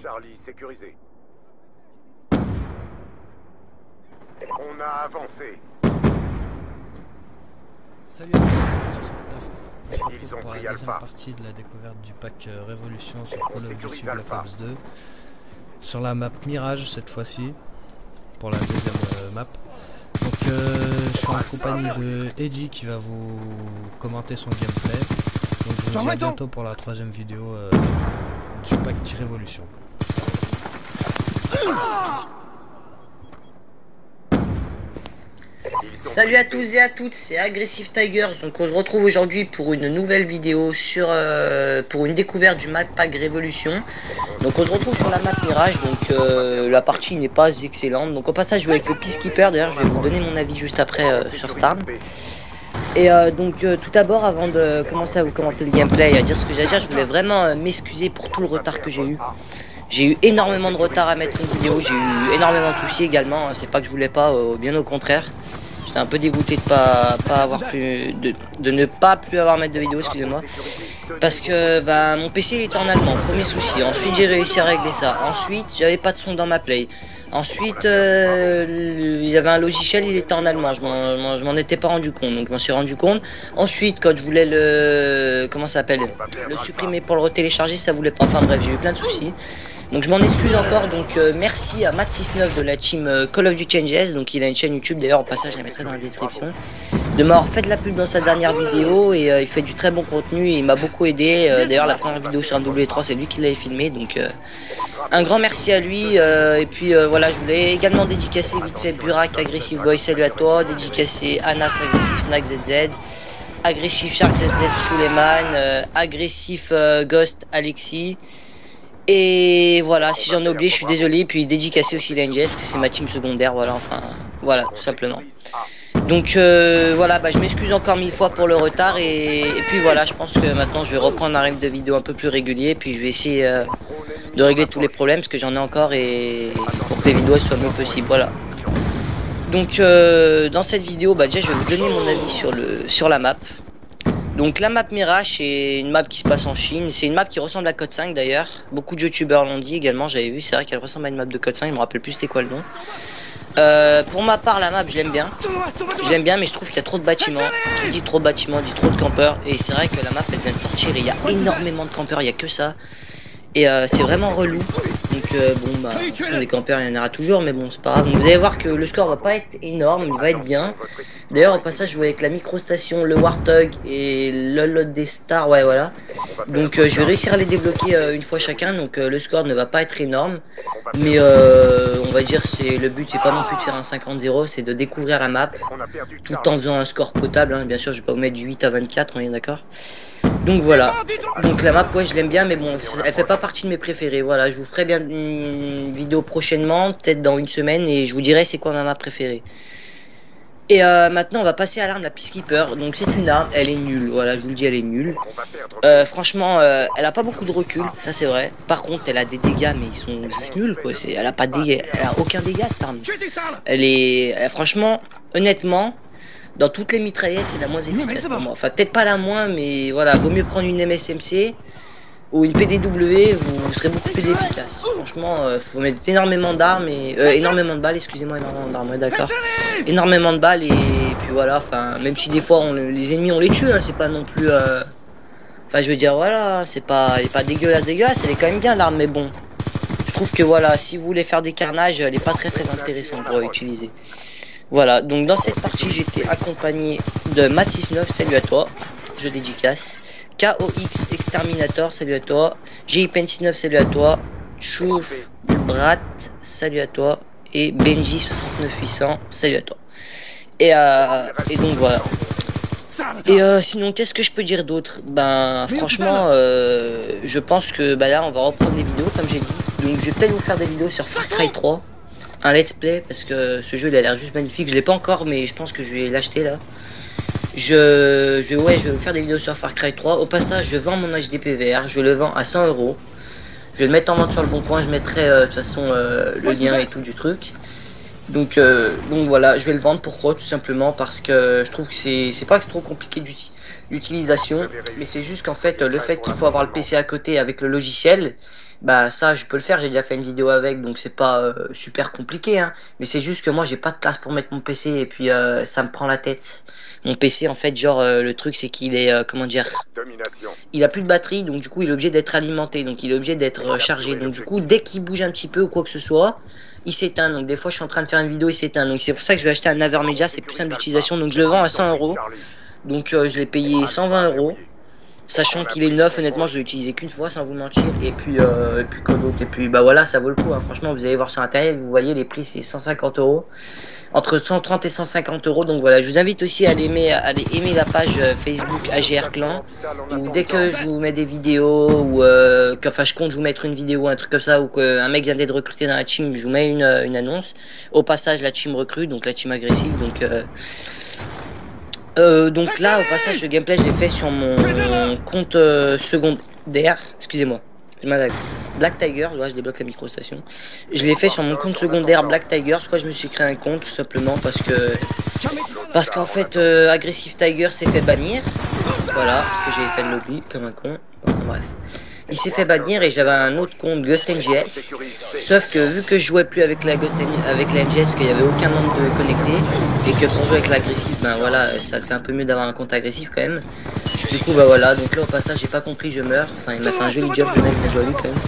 Charlie sécurisé. On a avancé. Salut à tous, c'est 69. On se Ils retrouve ont pour la pris deuxième Alpha. partie de la découverte du pack Révolution sur Call of Duty sécurise Black Alpha. Ops 2. Sur la map Mirage cette fois-ci, pour la deuxième map. Donc je suis en compagnie de Eddie qui va vous commenter son gameplay. Donc je vous dis à bientôt pour la troisième vidéo du pack Révolution. Salut à tous et à toutes, c'est Aggressive Tiger. Donc on se retrouve aujourd'hui pour une nouvelle vidéo sur pour une découverte du map pack Révolution. Donc on se retrouve sur la map Mirage. Donc la partie n'est pas excellente. Donc au passage je joue avec le Peacekeeper. D'ailleurs je vais vous donner mon avis juste après sur Starm. Et donc tout d'abord, avant de commencer à vous commenter le gameplay et à dire ce que j'ai à dire, je voulais vraiment m'excuser pour tout le retard que j'ai eu. J'ai eu énormément de retard à mettre une vidéo, j'ai eu énormément de soucis également. C'est pas que je voulais pas, bien au contraire. J'étais un peu dégoûté de ne pas plus avoir mettre de vidéo, excusez-moi. Parce que bah, mon PC il était en allemand, premier souci. Ensuite j'ai réussi à régler ça. Ensuite j'avais pas de son dans ma play. Ensuite il y avait un logiciel, il était en allemand, je m'en étais pas rendu compte, donc je m'en suis rendu compte. Ensuite quand je voulais le supprimer pour le retélécharger, ça voulait pas. Enfin bref, j'ai eu plein de soucis. Donc je m'en excuse encore, donc merci à Matt69 de la team Call of Duty Changes, donc il a une chaîne YouTube, d'ailleurs au passage je la mettrai dans la description, de m'avoir fait de la pub dans sa dernière vidéo, et il fait du très bon contenu et il m'a beaucoup aidé. D'ailleurs la première vidéo sur un W3 c'est lui qui l'avait filmé, donc un grand merci à lui. Et puis voilà, je voulais également dédicacer vite fait Burak, Aggressive Boy, salut à toi, dédicacer Anas, Aggressive Snack ZZ, Aggressive Shark ZZ Suleiman, Aggressive Ghost Alexis. Et voilà, si j'en ai oublié, je suis désolé. Puis dédicacé aussi l'Angel, parce que c'est ma team secondaire, voilà, enfin, voilà, tout simplement. Donc voilà, bah, je m'excuse encore 1000 fois pour le retard. Et puis voilà, je pense que maintenant je vais reprendre un rythme de vidéo un peu plus régulier. Puis je vais essayer de régler tous les problèmes, parce que j'en ai encore, et pour que les vidéos soient le mieux possible, voilà. Donc dans cette vidéo, bah, déjà je vais vous donner mon avis sur la map. Donc la map Mirage, c'est une map qui se passe en Chine, c'est une map qui ressemble à Code 5 d'ailleurs, beaucoup de youtubeurs l'ont dit également, j'avais vu, c'est vrai qu'elle ressemble à une map de Code 5, je me rappelle plus c'était quoi le nom. Pour ma part la map je l'aime bien, mais je trouve qu'il y a trop de bâtiments, qui dit trop de bâtiments dit trop de campeurs, et c'est vrai que la map elle vient de sortir et il y a énormément de campeurs, il n'y a que ça, et c'est vraiment relou. Donc bon bah, ce sont des campeurs, il y en aura toujours, mais bon c'est pas grave. Donc, vous allez voir que le score va pas être énorme, il va être bien. D'ailleurs au passage je vois avec la microstation, le Warthog et le lot des stars, ouais voilà. Donc je vais réussir à les débloquer une fois chacun, donc le score ne va pas être énorme. Mais on va dire le but c'est pas non plus de faire un 50-0, c'est de découvrir la map, tout en faisant un score potable, hein. Bien sûr je vais pas vous mettre du 8 à 24, on est d'accord. Donc voilà, donc la map ouais je l'aime bien, mais bon elle fait pas partie de mes préférés. Voilà, je vous ferai bien une vidéo prochainement, peut-être dans une semaine, et je vous dirai c'est quoi ma map préférée. Et maintenant on va passer à l'arme, la Peacekeeper. Donc c'est une arme, elle est nulle, voilà je vous le dis, elle est nulle. Franchement elle a pas beaucoup de recul, ça c'est vrai. Par contre elle a des dégâts mais ils sont juste nuls quoi. Elle a pas de dégâts, elle a aucun dégât cette arme. Elle est franchement, honnêtement, dans toutes les mitraillettes c'est la moins efficace pour moi. Enfin peut-être pas la moins, mais voilà, vaut mieux prendre une MSMC ou une PDW, vous serez beaucoup plus efficace. Franchement, faut mettre énormément d'armes et énormément de balles, excusez-moi, énormément d'armes, ouais, d'accord. Énormément de balles, et puis voilà, enfin, même si des fois les ennemis on les tue, hein, c'est pas non plus. Enfin, je veux dire, voilà, c'est pas dégueulasse, elle est quand même bien l'arme, mais bon. Je trouve que voilà, si vous voulez faire des carnages, elle est pas très intéressante pour utiliser. Voilà, donc dans cette partie, j'étais accompagné de Matt69, salut à toi, je dédicace. KOX Exterminator, salut à toi. JPen69, salut à toi. Chouf Brat, salut à toi. Et Benji 69800, salut à toi. Et donc voilà. Et sinon, qu'est-ce que je peux dire d'autre? Ben franchement, je pense que bah, là on va reprendre des vidéos comme j'ai dit. Donc je vais peut-être vous faire des vidéos sur Far Cry 3, un let's play, parce que ce jeu il a l'air juste magnifique. Je l'ai pas encore, mais je pense que je vais l'acheter là. Je vais vous faire des vidéos sur Far Cry 3. Au passage, je vends mon HDPVR, je le vends à 100 €. Je vais le mettre en vente sur le bon coin, je mettrai de toute façon le lien et tout du truc. Donc voilà, je vais le vendre. Pourquoi? Tout simplement parce que je trouve que c'est pas que c'est trop compliqué d'utilisation, mais c'est juste qu'en fait le fait qu'il faut avoir le PC à côté avec le logiciel, Bah ça je peux le faire, j'ai déjà fait une vidéo avec, donc c'est pas super compliqué hein. Mais c'est juste que moi j'ai pas de place pour mettre mon PC et puis ça me prend la tête. Mon PC en fait genre le truc c'est qu'il est comment dire, Domination. il a plus de batterie, donc du coup il est obligé d'être alimenté, donc il est obligé d'être chargé. Donc du coup dès qu'il bouge un petit peu ou quoi que ce soit, il s'éteint. Donc des fois je suis en train de faire une vidéo, il s'éteint. Donc c'est pour ça que je vais acheter un Avermedia, c'est plus simple d'utilisation. Donc je le vends à 100 €. Donc je l'ai payé 120 €. Sachant qu'il est neuf, honnêtement, je l'ai utilisé qu'une fois sans vous mentir. Et puis quoi d'autre. Et puis bah voilà, ça vaut le coup. Hein. Franchement, vous allez voir sur internet, vous voyez les prix, c'est 150 €. Entre 130 et 150 €. Donc voilà, je vous invite aussi à aller aimer la page Facebook AGR Clan. Où dès que je vous mets des vidéos, ou enfin je compte vous mettre une vidéo, un truc comme ça, ou qu'un mec vient d'être recruté dans la team, je vous mets une annonce. Au passage, la team recrute, donc la team agressive. Donc là, au passage, le gameplay, je l'ai fait sur mon compte secondaire. Excusez-moi, j'ai mal à la... Black Tiger, ouais, je débloque la microstation. Je l'ai fait sur mon compte secondaire Black Tiger. Soit je me suis créé un compte, tout simplement parce qu'en fait, Aggressive Tiger s'est fait bannir. Voilà, parce que j'ai fait le lobby comme un con. Bon, bref. Il s'est fait bannir et j'avais un autre compte GhostNGS. Sauf que vu que je jouais plus avec la NGS parce qu'il n'y avait aucun membre de connecté et que pour jouer avec l'agressif, ben voilà, ça le fait un peu mieux d'avoir un compte agressif quand même. Du coup bah voilà, donc là au passage j'ai pas compris, je meurs. Enfin il m'a fait un joli job le mec, mais je dois lui quand même.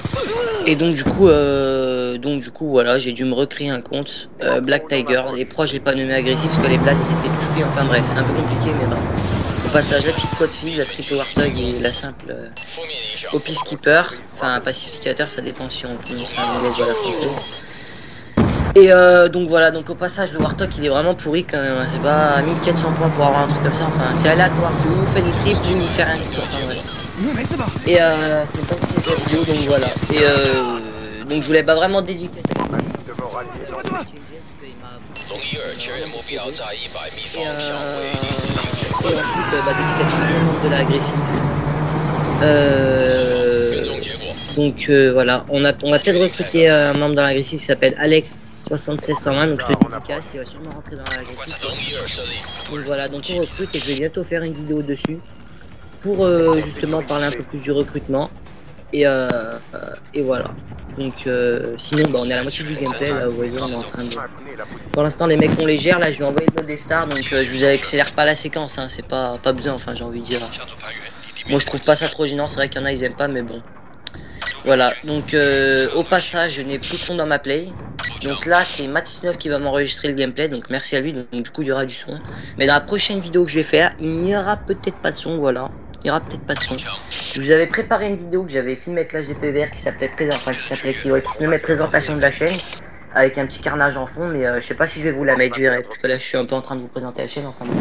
Et donc du coup voilà, j'ai dû me recréer un compte Black Tiger. Et pourquoi je l'ai pas nommé agressif parce que les blasts étaient tout pris. Enfin bref, c'est un peu compliqué mais bon. Au passage la petite code file, la triple Warthog et la simple au Peacekeeper, enfin un pacificateur, ça dépend si on prononce l'anglaise ou à la française. Et donc voilà, donc au passage le Warthog il est vraiment pourri quand même, c'est pas 1400 points pour avoir un truc comme ça, enfin c'est aléatoire, si vous faites des triples, lui il fait rien du tout, enfin voilà. Et c'est pas une cette vidéo, donc voilà. Et donc je voulais pas vraiment dédicacer. Et ensuite dédicace au monde de l'agressif. Donc voilà, on a peut-être recruté un membre dans l'agressif qui s'appelle Alex7601, donc je le dédicace, il va sûrement rentrer dans l'agressif. Donc voilà, donc on recrute et je vais bientôt faire une vidéo dessus pour justement parler un peu plus du recrutement. Et voilà. Donc sinon bah, on est à la moitié du gameplay là, vous voyez, on est en train de... Pour l'instant les mecs on les gère, là je vais envoyer le mode des stars, donc je vous accélère pas la séquence, hein, c'est pas besoin, enfin j'ai envie de dire. Moi je trouve pas ça trop gênant, c'est vrai qu'il y en a ils aiment pas mais bon. Voilà, donc au passage je n'ai plus de son dans ma play. Donc là c'est Matt69 qui va m'enregistrer le gameplay, donc merci à lui, donc du coup il y aura du son. Mais dans la prochaine vidéo que je vais faire, il n'y aura peut-être pas de son, voilà. Il n'y aura peut-être pas de son. Je vous avais préparé une vidéo que j'avais filmée avec l'HDPVR qui s'appelait qui se nommait présentation de la chaîne. Avec un petit carnage en fond, mais je sais pas si je vais vous la mettre, je verrai. Parce que là je suis un peu en train de vous présenter la chaîne, enfin bon.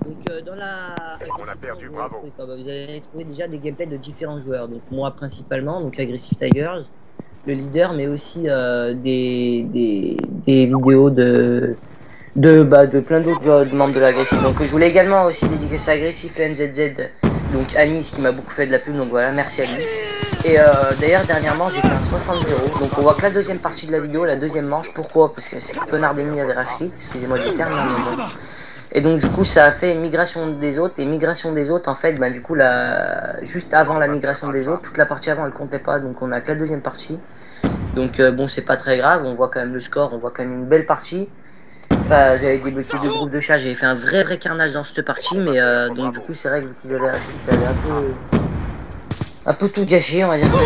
Donc dans la... On a perdu, bravo. Vous allez trouver déjà des gameplays de différents joueurs. Donc moi principalement, donc Aggressive Tigers, le leader, mais aussi des vidéos de plein d'autres membres de l'agressif. Donc je voulais également aussi dédicacer Agressif et NZZ, donc Anis qui m'a beaucoup fait de la pub, donc voilà, merci à lui. Et d'ailleurs dernièrement j'ai fait un 60-0, donc on voit que la deuxième partie de la vidéo, la deuxième manche. Pourquoi? Parce que c'est que Connard d'ennemi avait racheté, excusez-moi du terme, mais bon. Et donc du coup ça a fait migration des autres, et migration des autres en fait, bah du coup juste avant la migration des autres, toute la partie avant elle comptait pas, donc on a que la deuxième partie. Donc bon c'est pas très grave, on voit quand même le score, on voit quand même une belle partie. Enfin, j'avais débloqué 2 groupes de chats, j'avais fait un vrai carnage dans cette partie, mais donc du coup c'est vrai que qu'ils avaient racheté, ça avait un peu tout gâché, on va dire ça.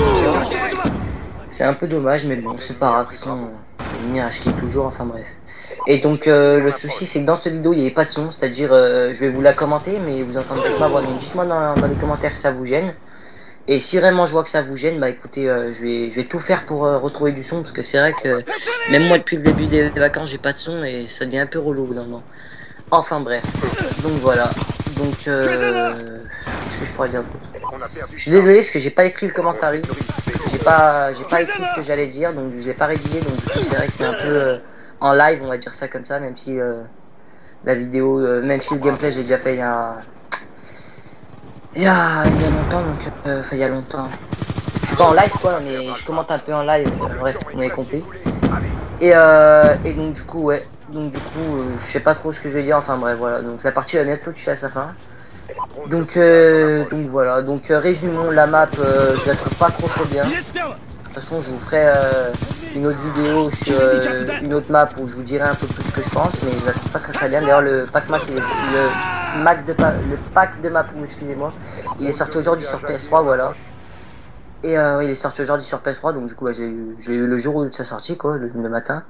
C'est un peu dommage, mais bon c'est pas grave, de toute façon venir acheter toujours, enfin bref. Et donc le souci c'est que dans cette vidéo il n'y avait pas de son, c'est-à-dire je vais vous la commenter mais vous entendrez pas, voilà, donc dites-moi dans les commentaires si ça vous gêne. Et si vraiment je vois que ça vous gêne, bah écoutez, je vais tout faire pour retrouver du son, parce que c'est vrai que même moi depuis le début des vacances j'ai pas de son et ça devient un peu relou au bout d'un moment. Enfin bref, donc voilà, donc qu'est-ce que je pourrais dire d'autre? Je suis désolé parce que j'ai pas écrit le commentaire, j'ai pas écrit ce que j'allais dire, donc je l'ai pas rédigé, donc du coup c'est vrai que c'est un peu en live, on va dire ça comme ça, même si la vidéo, même si le gameplay j'ai déjà fait il y a longtemps, donc enfin il y a longtemps. Je suis pas en live quoi, mais je commente un peu en live, bref, vous m'avez compris. Et donc du coup ouais, donc du coup je sais pas trop ce que je vais dire, enfin bref voilà, donc la partie va bientôt toucher à sa fin. Donc voilà, donc résumons la map, je la trouve pas trop bien. toute façon, je vous ferai une autre vidéo sur une autre map où je vous dirai un peu plus ce que je pense, mais je la trouve pas très bien. D'ailleurs, le pack map, le pack de map, excusez-moi, il est sorti aujourd'hui sur PS3, voilà. Et il est sorti aujourd'hui sur PS3, donc du coup, bah, j'ai eu le jour où ça sorti, quoi, le matin.